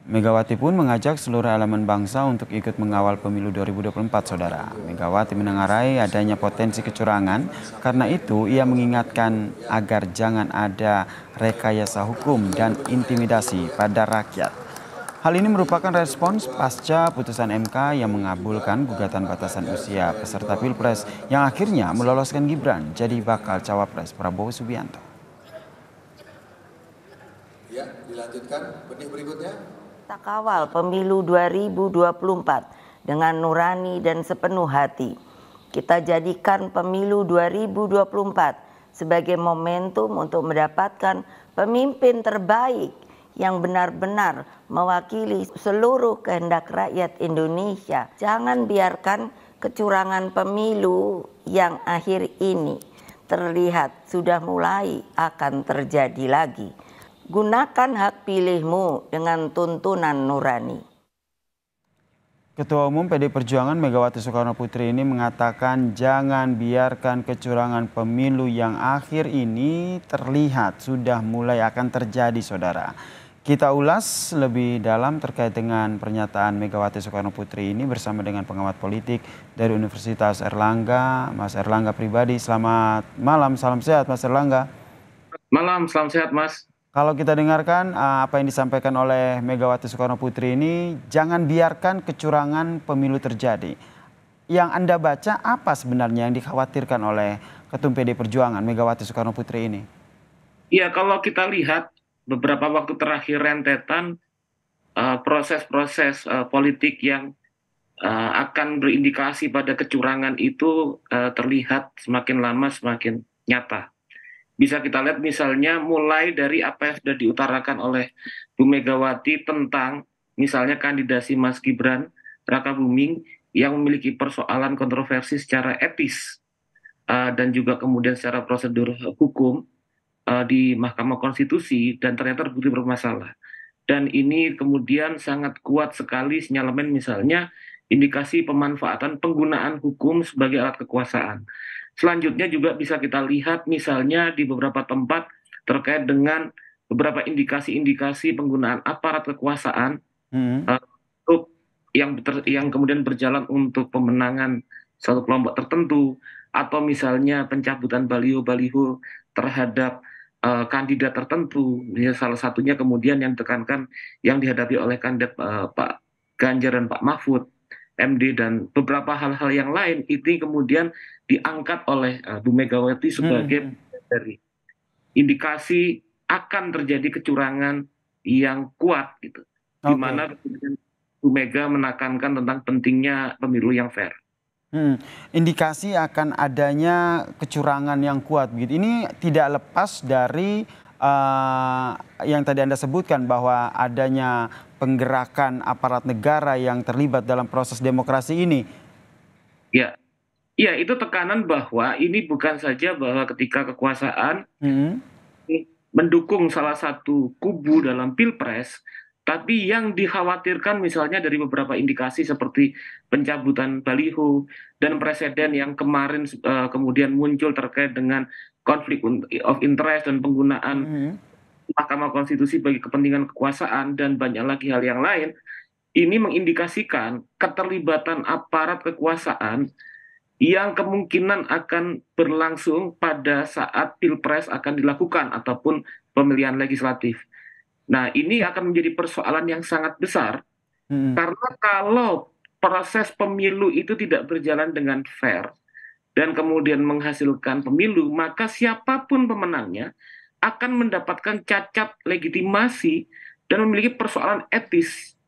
Megawati pun mengajak seluruh elemen bangsa untuk ikut mengawal pemilu 2024, Saudara. Megawati menengarai adanya potensi kecurangan, karena itu ia mengingatkan agar jangan ada rekayasa hukum dan intimidasi pada rakyat. Hal ini merupakan respons pasca putusan MK yang mengabulkan gugatan batasan usia peserta Pilpres yang akhirnya meloloskan Gibran jadi bakal cawapres Prabowo Subianto. Ya, dilanjutkan benih berikutnya. Kita kawal pemilu 2024 dengan nurani dan sepenuh hati. Kita jadikan pemilu 2024 sebagai momentum untuk mendapatkan pemimpin terbaik yang benar-benar mewakili seluruh kehendak rakyat Indonesia. Jangan biarkan kecurangan pemilu yang akhir ini terlihat sudah mulai akan terjadi lagi. Gunakan hak pilihmu dengan tuntunan nurani. Ketua Umum PD Perjuangan Megawati Soekarno Putri ini mengatakan jangan biarkan kecurangan pemilu yang akhir ini terlihat sudah mulai akan terjadi, Saudara. Kita ulas lebih dalam terkait dengan pernyataan Megawati Soekarno Putri ini bersama dengan pengamat politik dari Universitas Airlangga, Mas Airlangga Pribadi. Selamat malam, salam sehat Mas Airlangga. Malam, salam sehat Mas. Kalau kita dengarkan apa yang disampaikan oleh Megawati Soekarno Putri ini, jangan biarkan kecurangan pemilu terjadi. Yang Anda baca apa sebenarnya yang dikhawatirkan oleh Ketum PD Perjuangan Megawati Soekarno Putri ini? Ya, kalau kita lihat beberapa waktu terakhir rentetan proses-proses politik yang akan berindikasi pada kecurangan itu terlihat semakin lama semakin nyata. Bisa kita lihat misalnya mulai dari apa yang sudah diutarakan oleh Bu Megawati tentang misalnya kandidasi Mas Gibran Rakabuming yang memiliki persoalan kontroversi secara etis dan juga kemudian secara prosedur hukum di Mahkamah Konstitusi dan ternyata terbukti bermasalah. Dan ini kemudian sangat kuat sekali sinyalemen misalnya indikasi pemanfaatan penggunaan hukum sebagai alat kekuasaan. Selanjutnya juga bisa kita lihat misalnya di beberapa tempat terkait dengan beberapa indikasi-indikasi penggunaan aparat kekuasaan untuk yang kemudian berjalan untuk pemenangan suatu kelompok tertentu, atau misalnya pencabutan baliho-baliho terhadap kandidat tertentu. Misalnya salah satunya kemudian yang ditekankan yang dihadapi oleh kandidat Pak Ganjar dan Pak Mahfud MD dan beberapa hal-hal yang lain itu kemudian diangkat oleh Bu Megawati sebagai dari indikasi akan terjadi kecurangan yang kuat gitu. Di mana Bu Mega menekankan tentang pentingnya pemilu yang fair. Indikasi akan adanya kecurangan yang kuat begitu. Ini tidak lepas dari yang tadi Anda sebutkan bahwa adanya penggerakan aparat negara yang terlibat dalam proses demokrasi ini. Ya, ya itu tekanan bahwa ini bukan saja bahwa ketika kekuasaan mendukung salah satu kubu dalam pilpres, tapi yang dikhawatirkan misalnya dari beberapa indikasi seperti pencabutan baliho dan presiden yang kemarin kemudian muncul terkait dengan konflik of interest dan penggunaan Mahkamah Konstitusi bagi kepentingan kekuasaan dan banyak lagi hal yang lain, ini mengindikasikan keterlibatan aparat kekuasaan yang kemungkinan akan berlangsung pada saat pilpres akan dilakukan ataupun pemilihan legislatif. Nah, ini akan menjadi persoalan yang sangat besar karena kalau proses pemilu itu tidak berjalan dengan fair dan kemudian menghasilkan pemilu, maka siapapun pemenangnya akan mendapatkan cacat legitimasi dan memiliki persoalan etis,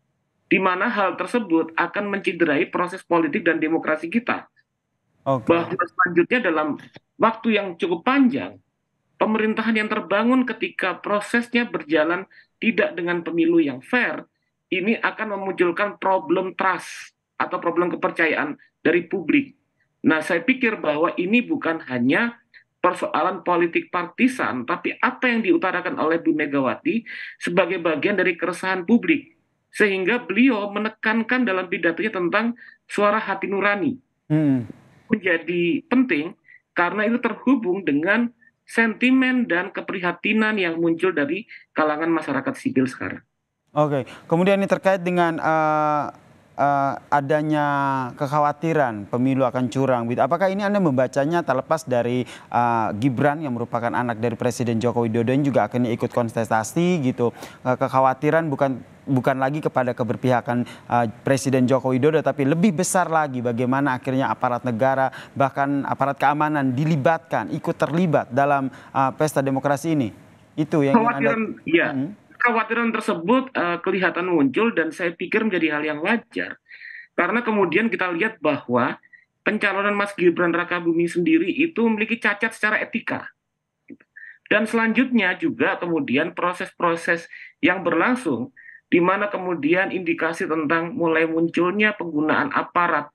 di mana hal tersebut akan menciderai proses politik dan demokrasi kita. Bahwa selanjutnya dalam waktu yang cukup panjang, pemerintahan yang terbangun ketika prosesnya berjalan tidak dengan pemilu yang fair, ini akan memunculkan problem trust atau problem kepercayaan dari publik. Nah, saya pikir bahwa ini bukan hanya persoalan politik partisan, tapi apa yang diutarakan oleh Bu Megawati sebagai bagian dari keresahan publik. Sehingga beliau menekankan dalam pidatonya tentang suara hati nurani. Menjadi penting karena itu terhubung dengan sentimen dan keprihatinan yang muncul dari kalangan masyarakat sipil sekarang. Oke, kemudian ini terkait dengan adanya kekhawatiran pemilu akan curang. Apakah ini Anda membacanya terlepas dari Gibran yang merupakan anak dari Presiden Joko Widodo yang juga akan ikut kontestasi gitu. Kekhawatiran bukan lagi kepada keberpihakan Presiden Joko Widodo, tapi lebih besar lagi bagaimana akhirnya aparat negara bahkan aparat keamanan dilibatkan, ikut terlibat dalam pesta demokrasi ini. Itu yang ingin Anda. Kekhawatiran, ya, kekhawatiran tersebut kelihatan muncul dan saya pikir menjadi hal yang wajar. Karena kemudian kita lihat bahwa pencalonan Mas Gibran Rakabuming sendiri itu memiliki cacat secara etika. Dan selanjutnya juga kemudian proses-proses yang berlangsung, di mana kemudian indikasi tentang mulai munculnya penggunaan aparat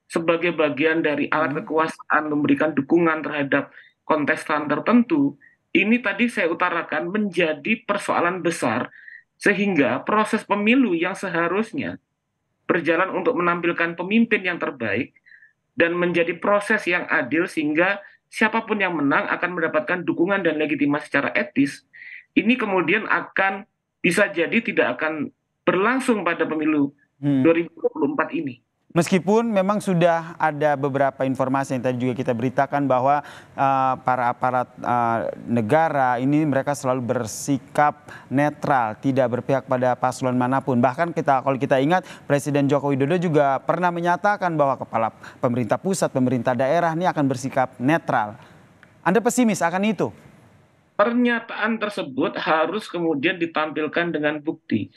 sebagai bagian dari alat kekuasaan memberikan dukungan terhadap kontestan tertentu, ini tadi saya utarakan menjadi persoalan besar, sehingga proses pemilu yang seharusnya berjalan untuk menampilkan pemimpin yang terbaik dan menjadi proses yang adil sehingga siapapun yang menang akan mendapatkan dukungan dan legitimasi secara etis, ini kemudian akan bisa jadi tidak akan berlangsung pada pemilu 2024 ini. Meskipun memang sudah ada beberapa informasi yang tadi juga kita beritakan bahwa para aparat negara ini mereka selalu bersikap netral, tidak berpihak pada paslon manapun. Bahkan kalau kita ingat Presiden Joko Widodo juga pernah menyatakan bahwa kepala pemerintah pusat, pemerintah daerah ini akan bersikap netral. Anda pesimis akan itu? Pernyataan tersebut harus kemudian ditampilkan dengan bukti.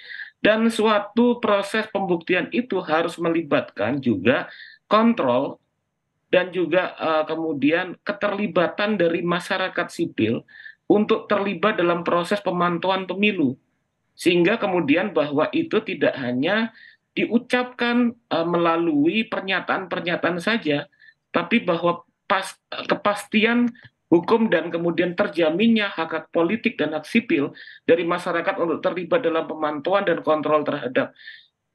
Dan suatu proses pembuktian itu harus melibatkan juga kontrol dan juga kemudian keterlibatan dari masyarakat sipil untuk terlibat dalam proses pemantauan pemilu. Sehingga kemudian bahwa itu tidak hanya diucapkan melalui pernyataan-pernyataan saja, tapi bahwa kepastian hukum dan kemudian terjaminnya hak-hak politik dan hak sipil dari masyarakat untuk terlibat dalam pemantauan dan kontrol terhadap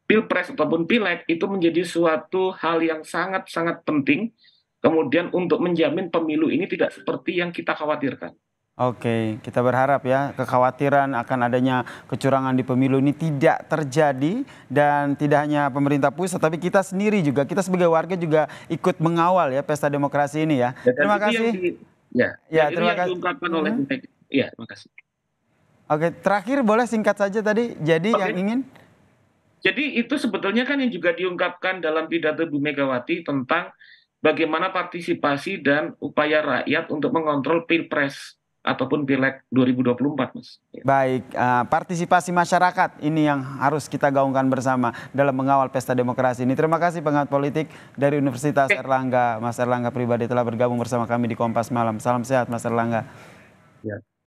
pilpres ataupun pileg itu menjadi suatu hal yang sangat-sangat penting kemudian untuk menjamin pemilu ini tidak seperti yang kita khawatirkan. Oke, kita berharap ya kekhawatiran akan adanya kecurangan di pemilu ini tidak terjadi dan tidak hanya pemerintah pusat tapi kita sendiri juga, kita sebagai warga juga ikut mengawal ya pesta demokrasi ini ya. Terima kasih. Terima kasih. Diungkapkan oleh ya, terima kasih. Oke, terakhir boleh singkat saja tadi. Jadi yang ingin? Jadi itu sebetulnya kan yang juga diungkapkan dalam pidato Bu Megawati tentang bagaimana partisipasi dan upaya rakyat untuk mengontrol pilpres ataupun pileg 2024, Mas. Baik, partisipasi masyarakat ini yang harus kita gaungkan bersama dalam mengawal pesta demokrasi ini. Terima kasih pengamat politik dari Universitas Erlangga, Mas Erlangga Pribadi telah bergabung bersama kami di Kompas Malam. Salam sehat, Mas Erlangga. Ya.